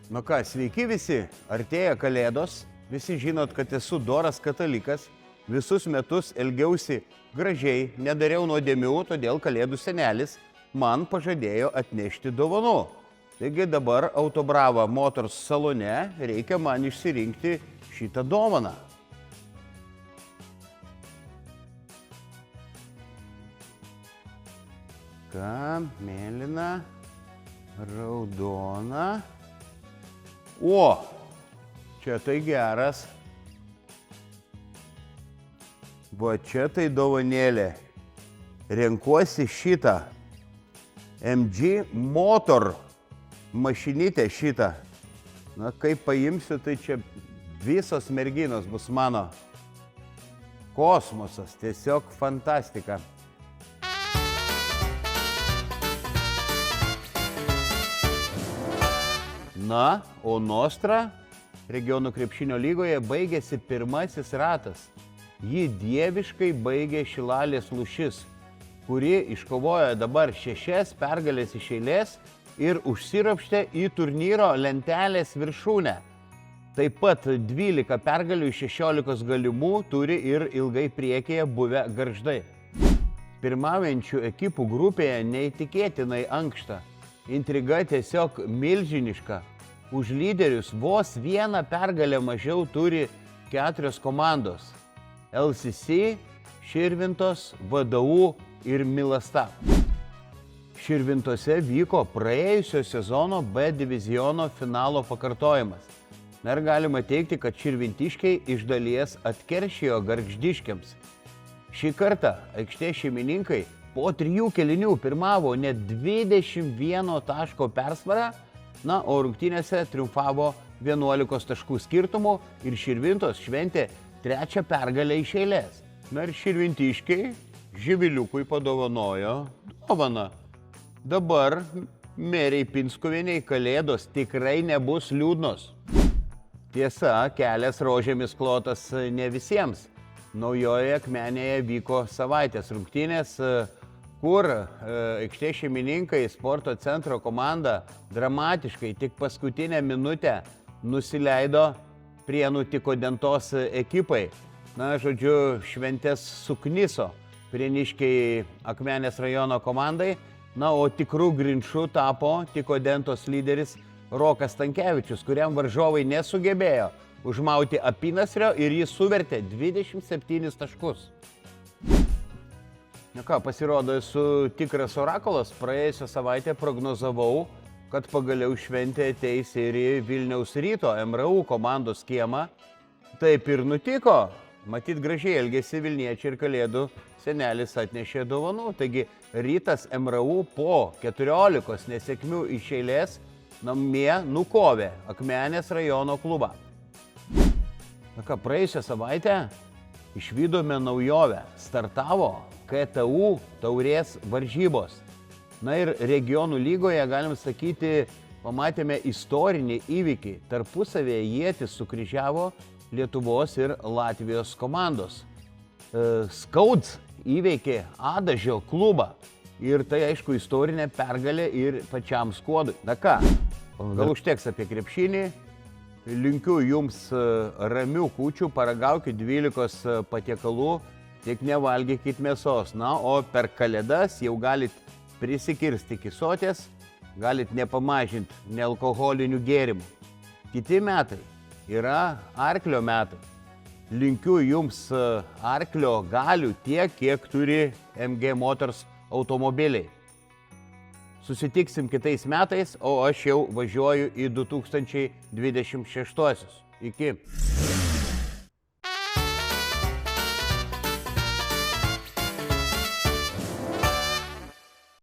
Nu ką, sveiki visi, artėja Kalėdos, visi žinot, kad esu doras katalikas, visus metus elgiausi gražiai, nedariau nuodėmių, todėl Kalėdų senelis man pažadėjo atnešti dovanų. Taigi dabar Autobrava Motors salone reikia man išsirinkti šitą dovaną. Ką, mėlyna, raudona. O, čia tai geras. Va čia tai dovanėlė. Renkuosi šitą. MG Motor mašinytę šitą. Na, kai paimsiu, tai čia visos merginos bus mano. Kosmosas, tiesiog fantastika. Na, o Nostra regionų krepšinio lygoje baigėsi pirmasis ratas. Jį dieviškai baigė Šilalės Lūšis, kuri iškovojo dabar 6 pergalės iš eilės ir užsiropštė į turnyro lentelės viršūnę. Taip pat 12 pergalių iš 16 galimų turi ir ilgai priekyje buvę Gargždai. Pirmaujančių ekipų grupėje neįtikėtinai ankšta. Intriga tiesiog milžiniška. Už lyderius vos vieną pergalę mažiau turi 4 komandos – LCC, Širvintos, VDU ir Milasta. Širvintose vyko praėjusio sezono B diviziono finalo pakartojimas. Ir galima teigti, kad širvintiškiai iš dalies atkeršijo gargždiškiams. Šį kartą aikštės šeimininkai po 3 kėlinių pirmavo net 21 taško persvarą, na, o rungtynėse triumfavo 11 taškų skirtumu ir Širvintos šventė 3 pergalę iš eilės. Na ir širvintiškiai Živiliukui padovanojo dovaną. Dabar Merei Pinskuvieniai Kalėdos tikrai nebus liūdnos. Tiesa, kelias rožėmis klotas ne visiems. Naujoje Akmenėje vyko savaitės rungtynės, kur aikštės šeimininkai sporto centro komanda dramatiškai tik paskutinę minutę nusileido Prienų Tikodentos ekipai. Na, žodžiu, šventės sukniso prieniškiai Akmenės rajono komandai, na, o tikrų grinčų tapo Tikodentos lyderis Rokas Stankevičius, kuriam varžovai nesugebėjo užmauti apynasrio ir jis suvertė 27 taškus. Na ką, pasirodo, esu tikras orakulas. Praėjusią savaitę prognozavau, kad pagaliau šventė ateis ir į Vilniaus Ryto MRU komandos kiemą. Taip ir nutiko. Matyt, gražiai elgėsi Vilniečiai ir Kalėdų senelis atnešė dovanų. Taigi Rytas MRU po 14 nesėkmių iš eilės namie nukovė Akmenės rajono klubą. Na ką, praėjusią savaitę išvydome naujovę. Startavo KTU taurės varžybos. Na ir regionų lygoje, galim sakyti, pamatėme istorinį įvykį. Tarpusavėje ietis sukryžiavo Lietuvos ir Latvijos komandos. Skauds įveikė Adažio klubą. Ir tai, aišku, istorinė pergalė ir pačiam skuodui. Na ką, gal užteks apie krepšinį. Linkiu jums ramių kūčių, paragaukit 12 patiekalų, tik nevalgykit mėsos. Na, o per Kalėdas jau galit prisikirsti kisotės, galit nepamažinti nealkoholinių gėrimų. Kiti metai yra arklio metai. Linkiu jums arklio galių tiek, kiek turi MG Motors automobiliai. Susitiksim kitais metais, o aš jau važiuoju į 2026. Iki.